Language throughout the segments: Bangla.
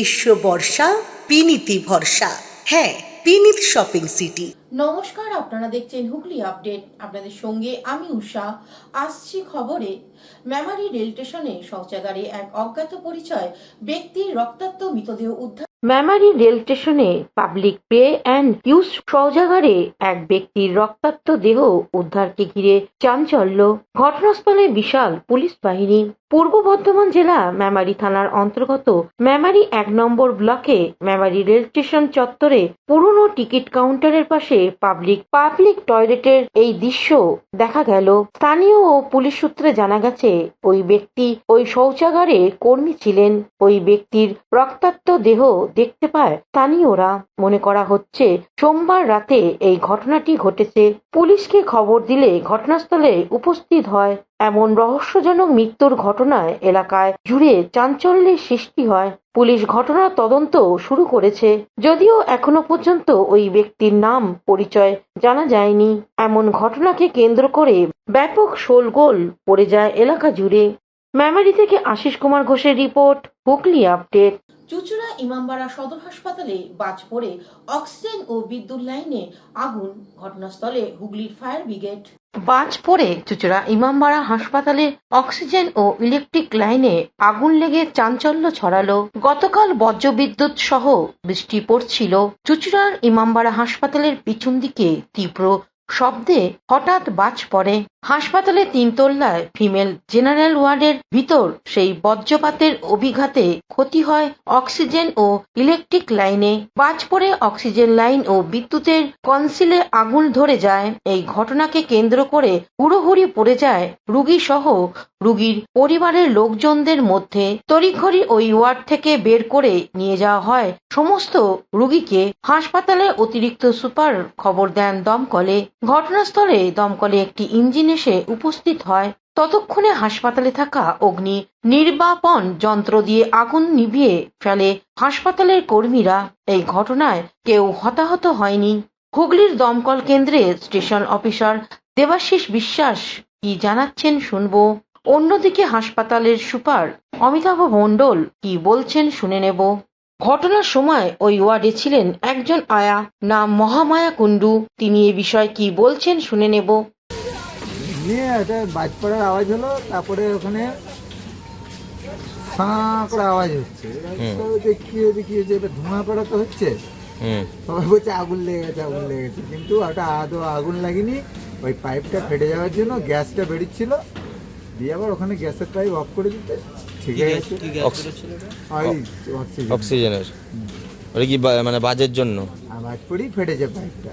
গ্রীষ্ম বর্ষা পিনিতি ভরসা। হ্যাঁ, পিনিত শপিং সিটি। নমস্কার, আপনারা দেখছেন হুগলি আপডেট। আপনাদের সঙ্গে আমি উষা। আসছি খবরে। মেমারি রেল স্টেশনে শৌচাগারে এক অজ্ঞাত পরিচয় ব্যক্তির রক্তাক্ত মৃতদেহ উদ্ধার। মেমারি রেল স্টেশনে পাবলিক পে অ্যান্ড ইউজ শৌচাগারে এক ব্যক্তির রক্তাক্ত দেহ উদ্ধারকে ঘিরে চাঞ্চল্য। ঘটনাস্থলে বিশাল পুলিশ বাহিনী। পূর্ব বর্ধমান জেলা মেমারি থানার অন্তর্গত মেমারি ১ নম্বর ব্লকে মেমারি রেল স্টেশন চত্বরে পুরনো টিকিট কাউন্টারের পাশে পাবলিক টয়লেটের এই দৃশ্য দেখা গেল। স্থানীয় ও পুলিশ সূত্রে জানা গেছে, ওই ব্যক্তি ওই শৌচাগারে কর্মী ছিলেন। ওই ব্যক্তির রক্তাক্ত দেহ দেখতে পায় স্থানীয়রা। মনে করা হচ্ছে সোমবার রাতে এই ঘটনাটি ঘটেছে। পুলিশকে খবর দিলে ঘটনাস্থলে উপস্থিত হয়। এমন রহস্যজনক মৃত্যুর ঘটনায় এলাকায় জুড়ে চাঞ্চল্যের সৃষ্টি হয়। পুলিশ ঘটনার তদন্ত শুরু করেছে, যদিও এখনো পর্যন্ত ওই ব্যক্তির নাম পরিচয় জানা যায়নি। এমন ঘটনাকে কেন্দ্র করে ব্যাপক শোরগোল পড়ে যায় এলাকা জুড়ে। মেমারি থেকে আশিস কুমার ঘোষের রিপোর্ট, হুগলি আপডেট। চুচুড়া ইমামবাড়া সদর হাসপাতালে বাজ পড়ে অক্সিজেন ও বিদ্যুৎ লাইনে আগুন। ঘটনাস্থলে হুগলির ফায়ার ব্রিগেড। বাজ পড়ে চুচুড়া ইমামবাড়া হাসপাতালে অক্সিজেন ও ইলেকট্রিক লাইনে আগুন লেগে চাঞ্চল্য ছড়ালো। গতকাল বজ্রবিদ্যুৎ সহ বৃষ্টি পড়ছিল। চুচুড়ার ইমামবাড়া হাসপাতালের পিছন দিকে তীব্র শব্দে হঠাৎ বাজ পড়ে। হাসপাতালের ৩ তলায় ফিমেল জেনারেল ওয়ার্ডের ভিতর সেই বজ্রপাতের অভিঘাতে ক্ষতি হয় অক্সিজেন ও ইলেকট্রিক লাইনে। বাজ পড়ে অক্সিজেন লাইন ও বিদ্যুতের কনসিলে আগুন ধরে যায়। এই ঘটনাকে কেন্দ্র করে হুড়োহুড়ি পড়ে যায় রুগী সহ রুগীর পরিবারের লোকজনদের মধ্যে। তড়িঘড়ি ওই ওয়ার্ড থেকে বের করে নিয়ে যাওয়া হয় সমস্ত রুগীকে। হাসপাতালে অতিরিক্ত সুপার খবর দেন দমকলে। ঘটনাস্থলে দমকলে একটি ইঞ্জিন এসে উপস্থিত হয়। ততক্ষণে হাসপাতালে থাকা অগ্নি নির্বাপন যন্ত্র দিয়ে আগুন নিভিয়ে ফেলে হাসপাতালের কর্মীরা। এই ঘটনায় কেউ হতাহত হয়নি। হুগলির দমকল কেন্দ্রের স্টেশন অফিসার দেবাশিস বিশ্বাস কি জানাচ্ছেন শুনবো। অন্যদিকে হাসপাতালের সুপার অমিতাভ মণ্ডল কি বলছেন শুনে নেব। ঘটনার সময় ওই ওয়ার্ডে ছিলেন একজন আয়া, নাম মহামায়া কুণ্ডু। তিনি এ বিষয়ে কি বলছেন শুনে নেব। নিয়ে একটা বাজ পড়ার আওয়াজ হলো, তারপরে ওখানে ফাঁ করে আওয়াজ হচ্ছে। দেখি এটা ধোঁয়া পড়া তো হচ্ছে, সবাই বলছে আগুন লেগে গেছে, কিন্তু ওটা আদৌ আগুন লাগেনি। ওই পাইপটা ফেটে যাওয়ার জন্য গ্যাসটা বেরিয়েছিল, দিয়ে আবার ওখানে গ্যাসের পাইপ অফ করে দিতে ঠিক আছে। অক্সিজেনের ওটা কি মানে বাজের জন্য আওয়াজ পড়েই ফেটেছে পাইপটা।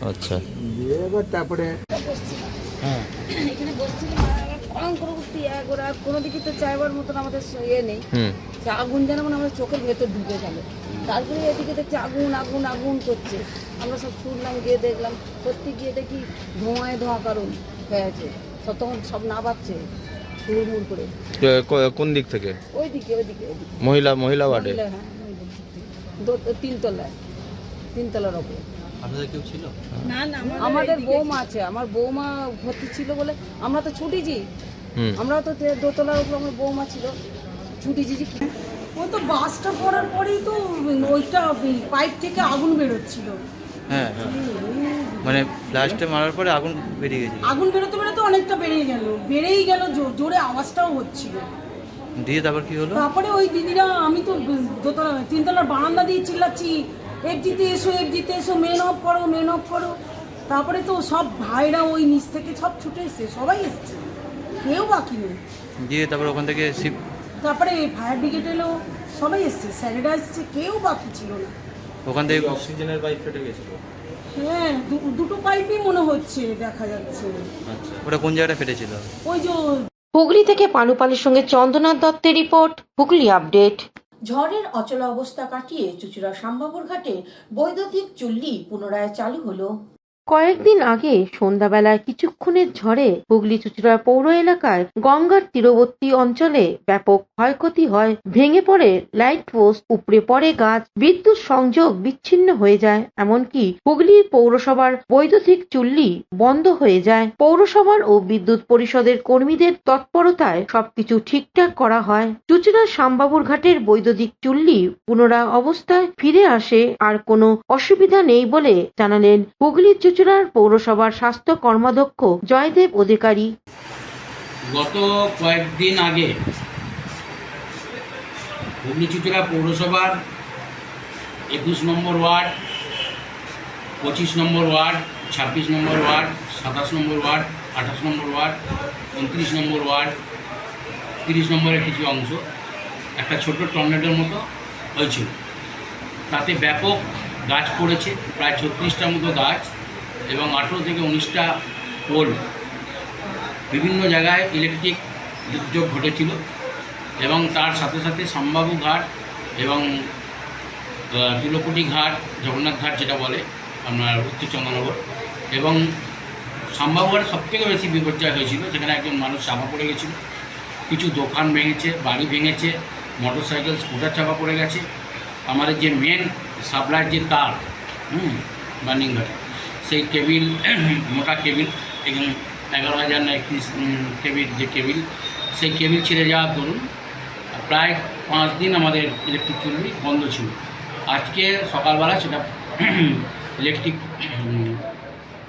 আচ্ছা, দিয়ে এবার তারপরে এখানে ওরা কোনো দিকে তো চাইবার মতন আমাদের ইয়ে নেই। আগুন যেন আমাদের চোখের ভেতর ঢুকে গেল। তারপরে এদিকে দেখছি আগুন আগুন আগুন করছে। আমরা সব শুনলাম, গিয়ে দেখলাম, সত্যি গিয়ে দেখি ধোঁয়া কারণ হয়েছে। তখন সব না পাচ্ছে হুড়মুড় করে। কোন দিক থেকে? ওইদিকে মহিলা ওয়ার্ডে। হ্যাঁ, 3 তলার ওপরে। আপনাদের কেউ ছিল? না, আমাদের বৌমা আছে। আমার বৌমা ভর্তি ছিল বলে আমরা তো ছুটিছি। আমরা তো 2 তলার উপর আমার বৌমা ছিল, ছুটিছি। ওই তো বাসটা পড়ার পরেই তো ওইটা পাইপ থেকে আগুন বেরোচ্ছিল। হ্যাঁ, মানে ব্লাস্টে মারার পরে আগুন বেরিয়ে গেছে। আগুন বেরোতে অনেকটা বেড়েই গেল, জোরে আওয়াজটাও হচ্ছিল। দিয়ে তারপর কি হলো? তারপরে ওই দিদিরা, আমি তো 3 তলার বারান্দা দিয়ে চিল্লাচ্ছি, এফজিতে এসো, মেন অফ করো। তারপরে তো সব ভাইরা ওই নিচ থেকে সব ছুটে এসছে, সবাই এসছে, কেউ বাকি নেই। দিয়ে তারপর ওখান থেকে তারপরে ফায়ার ব্রিগেড এলো, সবাই এসছে, স্যারেরা এসছে, কেউ বাকি ছিল না। ওখান থেকে অক্সিজেনের পাইপ ফেটে গেছিল। হ্যাঁ, দুটো পাইপই মনে হচ্ছে দেখা যাচ্ছে। আচ্ছা, ওটা কোন জায়গাটা ফেটেছিল? ওই যে হুগলি থেকে পানুপালের সঙ্গে চন্দ্রনাথ দত্তের রিপোর্ট, হুগলি আপডেট। ঝড়ের অচলা অবস্থা কাটিয়ে চুচুড়া শামবাবুর ঘাটে বৈদ্যুতিক চুল্লি পুনরায় চালু হলো। কয়েকদিন আগে সন্ধ্যাবেলায় কিছুক্ষণের ঝড়ে হুগলি চুঁচুড়া পৌর এলাকায় গঙ্গার তীরবর্তী অঞ্চলে ব্যাপক ক্ষয়ক্ষতি হয়। ভেঙে পড়ে লাইট পোস্ট, উপড়ে পড়ে গাছ, বিদ্যুৎ সংযোগ বিচ্ছিন্ন হয়ে যায়, এমনকি হুগলি পৌরসভার বৈদ্যুতিক চুল্লি বন্ধ হয়ে যায়। পৌরসভার ও বিদ্যুৎ পরিষদের কর্মীদের তৎপরতায় সবকিছু ঠিকঠাক করা হয়। চুঁচুড়ার শ্যামবাবুর ঘাটের বৈদ্যুতিক চুল্লি পুনরায় অবস্থায় ফিরে আসে, আর কোনো অসুবিধা নেই বলে জানালেন হুগলি চুঁচুড়ার পৌরসভার স্বাস্থ্য কর্মাধ্যক্ষ জয়দেব অধিকারী। গত কয়েকদিন আগে হুগলি চুঁচুড়া পৌরসভার 21 নম্বর ওয়ার্ড, 25 নম্বর ওয়ার্ড, 26 নম্বর ওয়ার্ড, 27 নম্বর ওয়ার্ড, 28 নম্বর ওয়ার্ড, 29 নম্বর ওয়ার্ড, 30 নম্বরের কিছু অংশ একটা ছোট টর্নেডোর মতো হয়েছিল। তাতে ব্যাপক গাছ পড়েছে, প্রায় 36টার মতো গাছ, এবং 18 থেকে 19টা পোল। বিভিন্ন জায়গায় ইলেকট্রিক দুর্যোগ ঘটেছিল, এবং তার সাথে সাথে শ্যামবাবু ঘাট এবং তুলকুটি ঘাট, জগন্নাথ ঘাট যেটা বলে আপনার উত্তর চন্দ্রনগর, এবং শ্যামবাবু ঘাট সবথেকে বেশি বিপর্যয় হয়েছিল, যেখানে একজন মানুষ চাপা পড়ে গেছিল, কিছু দোকান ভেঙেছে, বাড়ি ভেঙেছে, মোটরসাইকেল স্কুটার চাপা পড়ে গেছে। আমাদের যে মেন সাপ্লাইয়ের যে তার বার্নিং ঘাটে, সেই কেবিল, মোটা কেবিল, এবং 11,000 না 31 কেবিল যে কেবিল, সেই কেবিল ছিঁড়ে যাওয়ার দরুন প্রায় 5 দিন আমাদের ইলেকট্রিক চুল্লি বন্ধ ছিল। আজকে সকালবেলা সেটা ইলেকট্রিক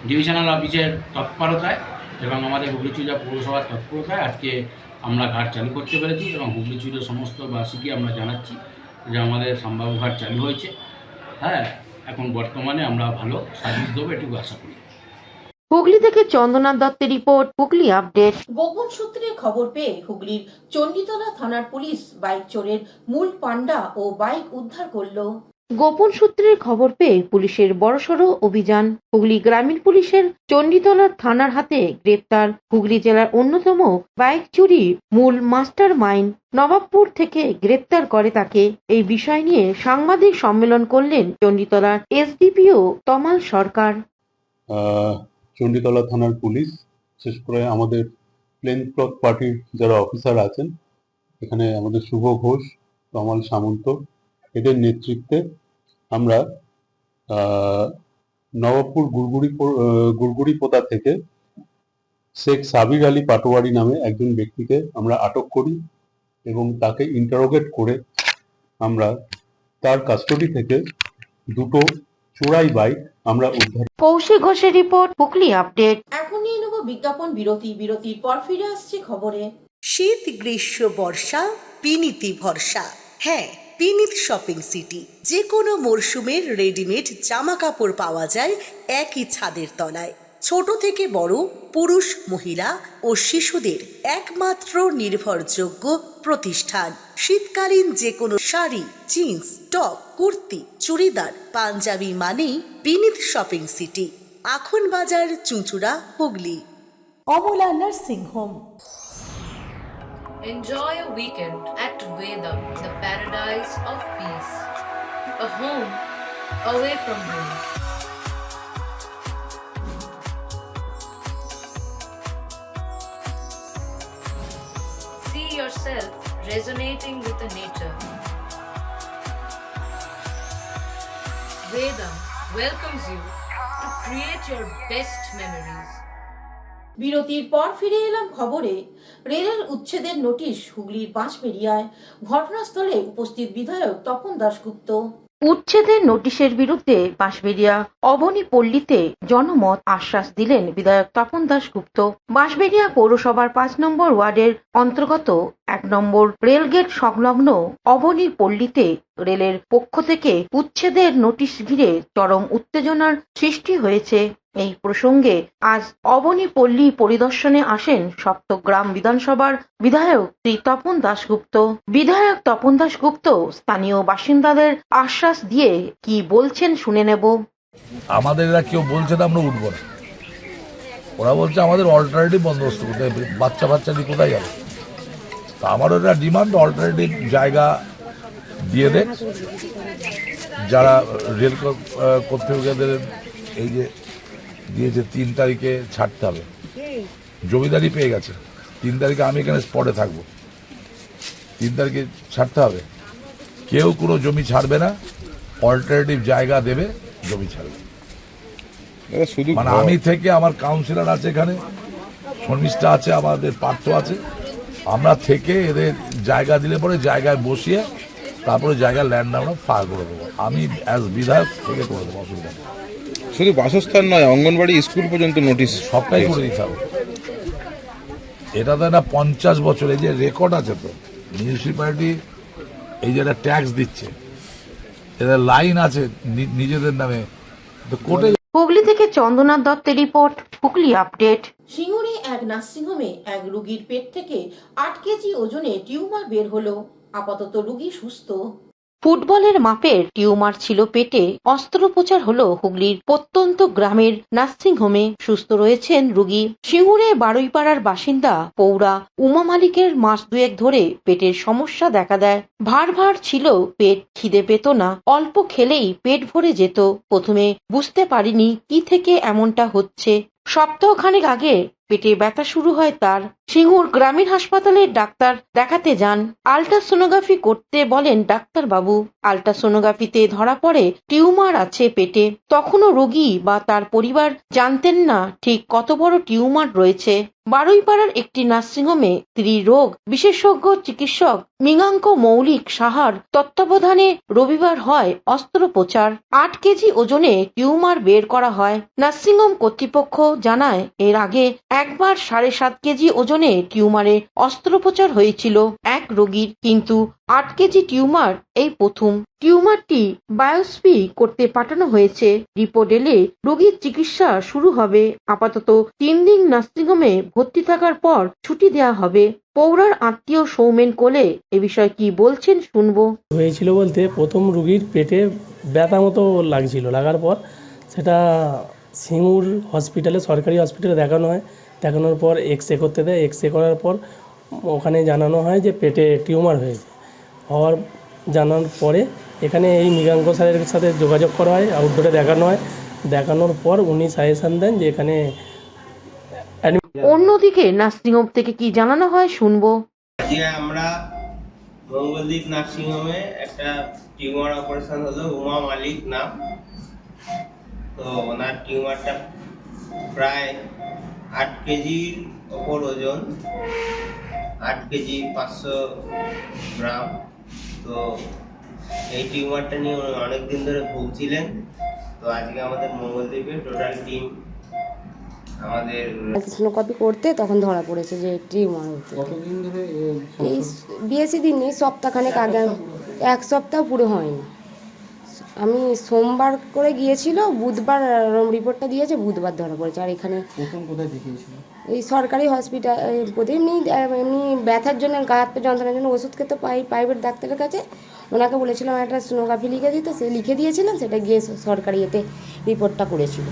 ডিভিশনাল অফিসের তৎপরতায় এবং আমাদের হুগলি চুঁচুড়া পৌরসভার তৎপরতায় আজকে আমরা ঘাট চালু করতে পেরেছি, এবং হুগলি চুঁচুড়ার সমস্ত বাসীকে আমরা জানাচ্ছি যে আমাদের শ্যামবাবু ঘাট চালু হয়েছে। হ্যাঁ, এখন বর্তমানে আমরা ভালো সার্ভিস দেবো, এটুকু আশা করি। হুগলি থেকে চন্দ্রনাথ দত্তের রিপোর্ট, হুগলি আপডেট। গোপন সূত্রে খবর পেয়ে হুগলির চণ্ডীতলা থানার পুলিশ বাইক চোরের মূল পান্ডা ও বাইক উদ্ধার করল। গোপন সূত্রের খবর পেয়ে পুলিশের বড়সড় অভিযান। হুগলি গ্রামীণ পুলিশের চণ্ডীতলা থানার হাতে গ্রেপ্তার হুগলি জেলার অন্যতম বাইক চুরি মূল মাস্টার মাইন্ড। নবাবপুর থেকে গ্রেপ্তার করে তাকে। এই বিষয় নিয়ে সাংবাদিক সম্মেলন করলেন চণ্ডীতলার এসডিপিও তমাল সরকার। চণ্ডীতলা থানার পুলিশ, বিশেষ করে আমাদের প্লেন ক্লথ পার্টির যারা অফিসার আছেন, এখানে আমাদের শুভ ঘোষ, তমাল সামন্ত, এদের নেতৃত্বে আমরা নবাবপুর গুড়গুড়িপোতা থেকে শেখ সাবির আলী পাটোয়ারি নামে একজন ব্যক্তিকে আমরা আটক করি, এবং তাকে ইন্টারোগেট করে আমরা তার কাস্টডি থেকে দুটো চোরাই বাইক আমরা উদ্ধার। কৌশিক ঘোষের রিপোর্ট, হুগলি আপডেট। এখন নিয়ে নেব বিজ্ঞাপন বিরতি। বিরতির পর ফিরে আসছি খবরে। শীত, গ্রীষ্ম, বর্ষা, পিনিতি ভরসা। হ্যাঁ, পিনিত শপিং সিটি। যে কোনো মরশুমের রেডিমেড জামা কাপড় পাওয়া যায় একই ছাদের তলায়। ছোট থেকে বড়, পুরুষ, মহিলা ও শিশুদের একমাত্র নির্ভরযোগ্য প্রতিষ্ঠান। শীতকালীন যে কোনো শাড়ি, জিন্স, টপ, কুর্তি, চুড়িদার, পাঞ্জাবি মানেই পিনিত শপিং সিটি। আখন বাজার, চুঁচুড়া, Hooghly. Amala nursing home. Enjoy a weekend at Vedam, the paradise of peace. A home away from home. See yourself resonating with the nature. Vedam welcomes you to create your best memories. বিরতির পর ফিরে এলাম খবরে। রেলের উচ্ছেদের নোটিশ হুগলির বাঁশবেড়িয়ায়। ঘটনাস্থলে উপস্থিত বিধায়ক তপন দাশগুপ্ত। উচ্ছেদের নোটিশের বিরুদ্ধে বাঁশবেড়িয়া অবনী পল্লীতে জনমত আশ্বাস দিলেন বিধায়ক তপন দাশগুপ্ত। বাঁশবেড়িয়া পৌরসভার 5 নম্বর ওয়ার্ডের অন্তর্গত 1 নম্বর রেলগেট সংলগ্ন অবনী পল্লীতে রেলের পক্ষ থেকে উচ্ছেদের নোটিশ ঘিরে চরম উত্তেজনার সৃষ্টি হয়েছে। এই প্রসঙ্গে আজ অবনী পল্লী পরিদর্শনে আসেন সপ্তগ্রাম বিধানসভার বিধায়ক শ্রী তপন দাশগুপ্ত। বিধায়ক তপন দাশগুপ্ত স্থানীয় বাসিন্দাদের আশ্বাস দিয়ে কি বলছেন শুনে নেব। আমাদের এরা কেউ বলছে না আমরা উঠবো না, ওরা বলছে আমাদের অল্টারনেটিভ বন্দোবস্ত করতে, বাচ্চা দিয়ে কোথায় যাবে। তা আমারও একটা ডিমান্ড, অল্টারনেটিভ জায়গা দিয়ে দেন। যারা রেল কর্তৃপক্ষদের এই যে দিয়েছে 3 তারিখে ছাড়তে হবে, জমিদারি পেয়ে গেছে। 3 তারিখে আমি এখানে স্পটে থাকবো, 3 তারিখে ছাড়তে হবে। কেউ কোনো জমি ছাড়বে না, অল্টারনেটিভ জায়গা দেবে, জমি ছাড়বে। শুধু মানে আমি থেকে আমার কাউন্সিলর আছে এখানে, শর্মিষ্ঠা আছে, আমাদের পার্থ আছে, আমরা থেকে এদের জায়গা দিলে পরে জায়গায় বসিয়ে তারপরে জায়গার ল্যান্ড আমরা ফায়ার করে দেবো। আমি অ্যাজ বিধায়ক থেকে করে দেবো, অসুবিধা নেই। শুধু বাসস্থান নয়, অঙ্গনবাড়ি, স্কুল পর্যন্ত নোটিশ সবটাই করে দিতে হবে। এটা তো না 50 বছর, এই যে রেকর্ড আছে তো, মিউনিসিপ্যালিটি এই যে একটা ট্যাক্স দিচ্ছে, এদের লাইন আছে নিজেদের নামে, তো কোর্টে। হুগলি থেকে চন্দনা দত্তের রিপোর্ট, হুগলি আপডেট। সিঙ্গুরে এক নার্সিংহোমে এক রোগীর পেট থেকে 8 কেজি ওজনে টিউমার বের হলো। আপাতত রোগী সুস্থ। ফুটবলের মাপের টিউমার ছিল পেটে, অস্ত্রোপচার হলো হুগলির প্রত্যন্ত গ্রামের নার্সিংহোমে। সুস্থ রয়েছেন রোগী। সিঙ্গুরে বারুইপাড়ার বাসিন্দা পৌরা উমা মালিকের মাস 2 ধরে পেটের সমস্যা দেখা দেয়। ভার ভার ছিল পেট, খিদে পেত না, অল্প খেলেই পেট ভরে যেত। প্রথমে বুঝতে পারিনি কি থেকে এমনটা হচ্ছে। সপ্তাহখানেক আগে পেটে ব্যথা শুরু হয় তার। সিঙ্গুর গ্রামীণ হাসপাতালের ডাক্তার দেখাতে যান। আল্ট্রাসোনোগ্রাফি করতে বলেন ডাক্তারবাবু। আল্ট্রাসোনোগ্রাফিতে ধরা পড়ে টিউমার আছে পেটে। তখনও রোগী বা তার পরিবার জানতেন না ঠিক কত বড় টিউমার রয়েছে। বারুইপাড়ার একটি নার্সিংহোমে স্ত্রীরোগ বিশেষজ্ঞ চিকিৎসক মৃগাঙ্ক মৌলিক সাহার তত্ত্বাবধানে রবিবার হয় অস্ত্রোপচার। 8 কেজি ওজনে টিউমার বের করা হয়। নার্সিংহোম কর্তৃপক্ষ জানায়, এর আগে একবার 7.5 কেজি ওজনে টিউমারে অস্ত্রোপচার হয়েছিল এক রোগীর, কিন্তু 8 কেজি টিউমার এই প্রথম। টিউমারটি বায়োপসি করতে পাঠানো হয়েছে। রিপোর্ট এলে রোগীর চিকিৎসা শুরু হবে। আপাতত 3 দিন নার্সিংহোমে ভর্তি থাকার পর ছুটি দেওয়া হবে। পৌরার আত্মীয় সৌমেন কোলে এ বিষয়ে কি বলছেন শুনবো। হয়েছিল বলতে, প্রথম রোগীর পেটে ব্যথা মতো লাগছিল, লাগার পর সেটা সিঙ্গুর হসপিটালে, সরকারি হসপিটালে দেখানো হয়। দেখানোর পর এক্সরে করতে দেয়। এক্সরে করার পর ওখানে জানানো হয় যে পেটে টিউমার হয়েছে। হওয়ার জানার পরে এখানে এই মৃগাঙ্ক স্যারের সাথে যোগাযোগ করা হয়, আউটডোরে দেখানো হয়। দেখানোর পর উনি সাজেশন দেন যে এখানে। অন্যদিকে নার্সিংহোম থেকে কি জানানো হয় শুনবো। আজকে আমরা মঙ্গলদ্বীপ নার্সিংহোমে একটা টিউমার অপারেশন হলো। উমা মালিক নাম। তো ওনার টিউমারটা প্রায় 8 কেজির ওপর ওজন, 8 কেজি 500 গ্রাম। তো এই টিউমারটা নিয়ে অনেক দিন ধরে ভুগছিলেন। তো আজকে আমাদের মঙ্গলদ্বীপে টোটাল টিম আমাদের সোনোগ্রাফি করতে তখন ধরা পড়েছে যে টিউমার হচ্ছে। কতদিন ধরে এই বেশি দিন নেই, সপ্তাহখানেক আগে, 1 সপ্তাহ পুরো হয়নি। আমি সোমবার করে গিয়েছিল, বুধবার রিপোর্টটা দিয়েছে, বুধবার ধরা পড়েছে। আর এখানে প্রথম কোথায় দেখিয়েছিল? এই সরকারি হসপিটাল। এমনি ব্যথার জন্য, গা হাত পা যন্ত্রণার জন্য ওষুধ খেতে প্রাইভেট ডাক্তারের কাছে। ওনাকে বলেছিলাম একটা সোনোগ্রাফি লিখে দিতে, সে লিখে দিয়েছিলেন। সেটা গিয়ে সরকারি এতে রিপোর্টটা করেছিল।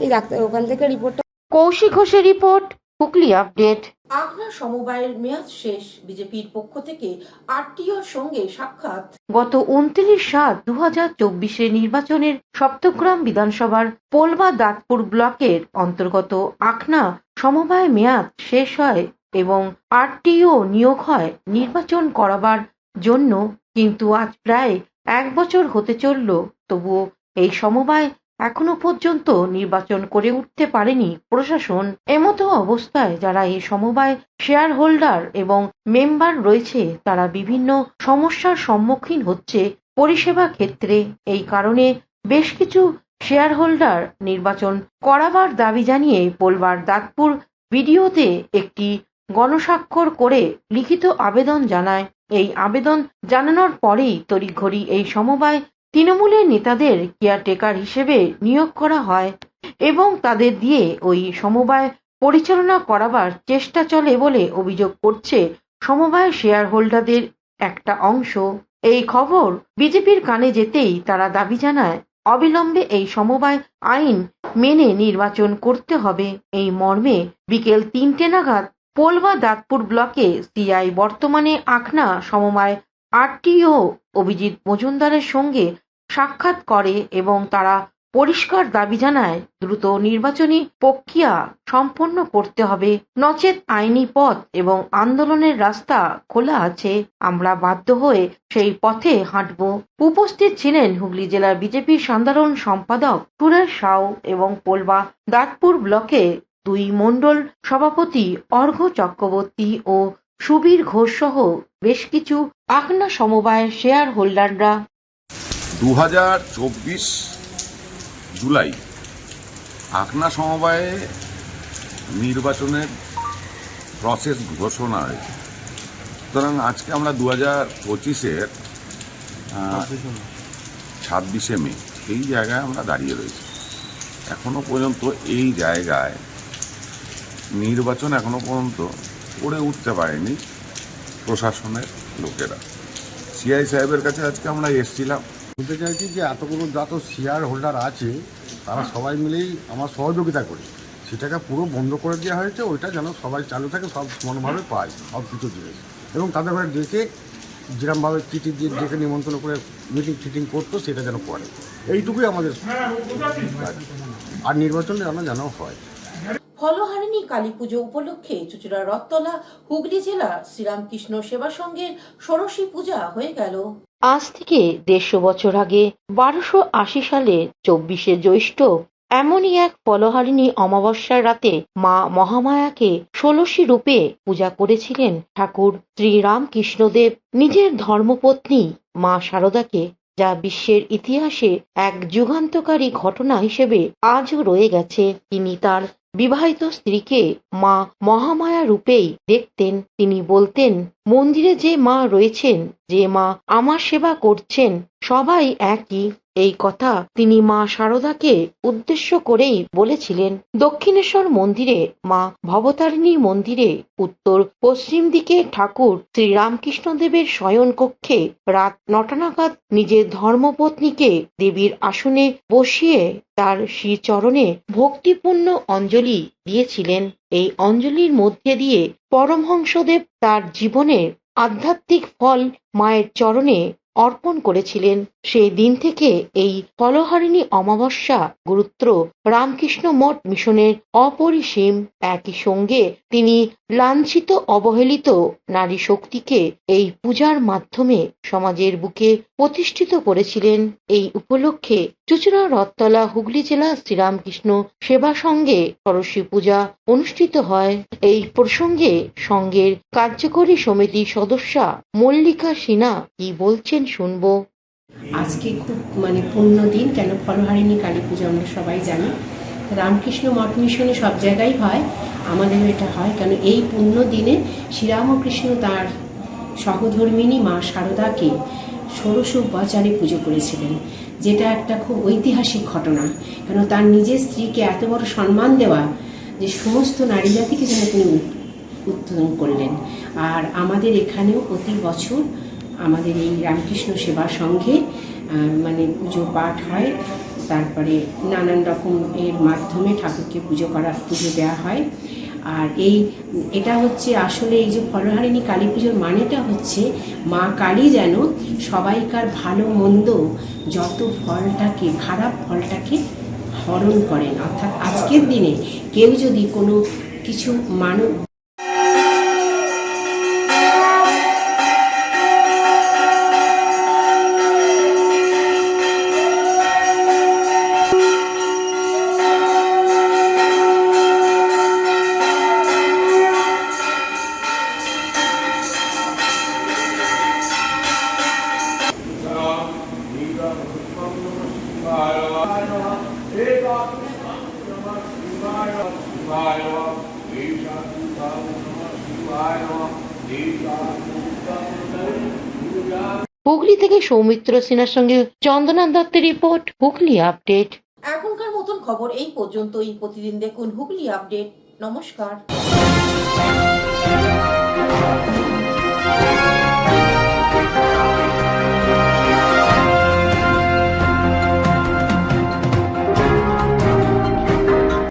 এই ডাক্তার ওখান থেকে রিপোর্টটা। কৌশিক ঘোষের রিপোর্ট, হুগলি আপডেট। আখড়া সমবায়ের মেয়াদ শেষ। বিজেপির পক্ষ থেকে আরটিওর সঙ্গে সাক্ষাৎ। গত 29/7/2024 নির্বাচনের সপ্তগ্রাম বিধানসভার পোলবা দাঁতপুর ব্লকের অন্তর্গত আখনা সমবায় মেয়াদ শেষ হয় এবং আরটিও নিয়োগ হয় নির্বাচন করাবার জন্য। কিন্তু আজ প্রায় 1 বছর হতে চলল, তবুও এই সমবায় এখনো পর্যন্ত নির্বাচন করে উঠতে পারেনি প্রশাসন। এমতো অবস্থায় যারা এই সমবায় শেয়ার হোল্ডার এবং মেম্বার রয়েছে, তারা বিভিন্ন সমস্যার সম্মুখীন হচ্ছে পরিষেবা ক্ষেত্রে। এই কারণে বেশ কিছু শেয়ার হোল্ডার নির্বাচন করাবার দাবি জানিয়ে পোলবার দাঁতপুর বিডিওতে একটি গণস্বাক্ষর করে লিখিত আবেদন জানায়। এই আবেদন জানানোর পরেই তড়িঘড়ি এই সমবায় তৃণমূলের নেতাদের কেয়ারটেকার হিসেবে নিয়োগ করা হয় এবং তাদের দিয়ে ওই সমবায় পরিচালনা করাবার চেষ্টা চলে বলে অভিযোগ করছে সমবায় শেয়ার হোল্ডারদের একটা অংশ। এই খবর বিজেপির কানে যেতেই তারা দাবি জানায়, অবিলম্বে এই সমবায় আইন মেনে নির্বাচন করতে হবে। এই মর্মে বিকেল 3টে নাগাদ পোলবা দাঁতপুর ব্লকে সিআই বর্তমানে আখনা সমবায় আরটিও অভিজিৎ মজুমদারের সঙ্গে সাক্ষাৎ করে এবং তারা পরিষ্কার দাবি জানায় দ্রুত নির্বাচনী প্রক্রিয়া সম্পন্ন করতে হবে, নচেত আইনি পথ এবং আন্দোলনের রাস্তা খোলা আছে, আমরা বাধ্য হয়ে সেই পথে হাঁটব। উপস্থিত ছিলেন হুগলি জেলার বিজেপির সাধারণ সম্পাদক সুরেশ সাউ এবং পোলবা দাঁতপুর ব্লকে 2 মণ্ডল সভাপতি অর্ঘ্য চক্রবর্তী ও সুবীর ঘোষ সহ বেশ কিছু আকনা সমবায়ের শেয়ার হোল্ডাররা। 2024 জুলাই আকনা সমবায়ে নির্বাচনের প্রসেস ঘোষণা হয়েছে। সুতরাং আজকে আমরা 2025-এর 26শে মে এই জায়গায় আমরা দাঁড়িয়ে রয়েছি। এখনো পর্যন্ত এই জায়গায় নির্বাচন এখনো পর্যন্ত করে উঠতে পারেনি প্রশাসনের লোকেরা। সিআই সাহেবের কাছে আজকে আমরা এসেছিলাম। বলতে চাইছি যে এতগুলো যত শেয়ার হোল্ডার আছে তারা সবাই মিলেই আমার সহযোগিতা করে সেটাকে পুরো বন্ধ করে দেওয়া হয়েছে। ওইটা যেন সবাই চালু থাকে, সব সমানভাবে পায় সব কিছু জিনিস, এবং তাদের ঘরে ডেকে যেরকমভাবে চিঠি দিয়ে ডেকে নিমন্ত্রণ করে মিটিং ফিটিং করতো সেটা যেন করে, এইটুকুই আমাদের আর নির্বাচন যেন হয়। ফলহারিণী কালী পুজো উপলক্ষে চুঁচুড়া রথতলা হুগলি জেলা শ্রীরামকৃষ্ণ সেবা সংঘের ষোড়শী পূজা হয়ে গেল। আজ থেকে 150 বছর আগে 1280 সালে 24শে জ্যৈষ্ঠ এমনই এক ফলহারিণী অমাবস্যার রাতে মা মহামায়াকে ষোড়শী রূপে পূজা করেছিলেন ঠাকুর শ্রীরামকৃষ্ণদেব। নিজের ধর্মপত্নী মা শারদাকে, যা বিশ্বের ইতিহাসে এক যুগান্তকারী ঘটনা হিসেবে আজও রয়ে গেছে। তিনি তার বিবাহিত স্ত্রীকে মা মহামায়া রূপেই দেখতেন। তিনি বলতেন, মন্দিরে যে মা রয়েছেন, যে মা আমার সেবা করছেন, সবাই একই। এই কথা তিনি মা শারদাকে উদ্দেশ্য করেই বলেছিলেন। দক্ষিণেশ্বর মন্দিরে মা ভবতারিণী মন্দিরে উত্তর পশ্চিম দিকে ঠাকুর শ্রীরামকৃষ্ণদেবের শয়ন কক্ষে রাত 9টা নাগাদ নিজের ধর্মপত্নীকে দেবীর আসনে বসিয়ে তার শ্রীচরণে ভক্তিপূর্ণ অঞ্জলি দিয়েছিলেন। এই অঞ্জলির মধ্যে দিয়ে পরমহংসদেব তার জীবনের আধ্যাত্মিক ফল মায়ের চরণে অর্পণ করেছিলেন। সেই দিন থেকে এই ফলহারিণী অমাবস্যা গুরুত্ব রামকৃষ্ণ মঠ মিশনের অপরিসীম। একই সঙ্গে তিনি লাঞ্ছিত অবহেলিত নারী শক্তিকে এই পূজার মাধ্যমে সমাজের বুকে প্রতিষ্ঠিত করেছিলেন। এই উপলক্ষে চুঁচুড়া রথতলা হুগলি জেলা শ্রীরামকৃষ্ণ সেবা সংঘে ষোড়শী পূজা অনুষ্ঠিত হয়। এই প্রসঙ্গে সংঘের কার্যকরী সমিতির সদস্যা মল্লিকা সিনহা কি বলছেন শুনবো। আজকে খুব পুণ্য দিন। কেন ফলহারিণী কালী পুজো আমরা সবাই জানি, রামকৃষ্ণ মঠ মিশনে সব জায়গায় হয়, আমাদের এটা হয় কেন এই পুণ্য দিনে শ্রীরামকৃষ্ণ তার সহধর্মিণী মা শারদাকে ষোড়শ উপাচারে পুজো করেছিলেন, যেটা একটা খুব ঐতিহাসিক ঘটনা। কেন তার নিজের স্ত্রীকে এত বড় সম্মান দেওয়া, যে সমস্ত নারী জাতিকে যেন তিনি উত্তোলন করলেন। আর আমাদের এখানেও প্রতি বছর আমাদের এই রামকৃষ্ণ সেবা সংঘে পুজো পাঠ হয়, তারপরে নানান রকম এর মাধ্যমে ঠাকুরকে পুজো দেওয়া হয়। আর এটা হচ্ছে আসলে এই যে ফলহারিণী কালী পুজোর মানেটা হচ্ছে মা কালী যেন সবাইকার ভালো মন্দ যত ফলটাকে, খারাপ ফলটাকে হরণ করেন। অর্থাৎ আজকের দিনে কেউ যদি কোনো কিছু হুগলি থেকে সৌমিত্র সিনহার সঙ্গে চন্দনা দত্তের রিপোর্ট, হুগলি আপডেট। এখনকার মতন খবর এই পর্যন্তই। প্রতিদিন দেখুন হুগলি আপডেট। নমস্কার।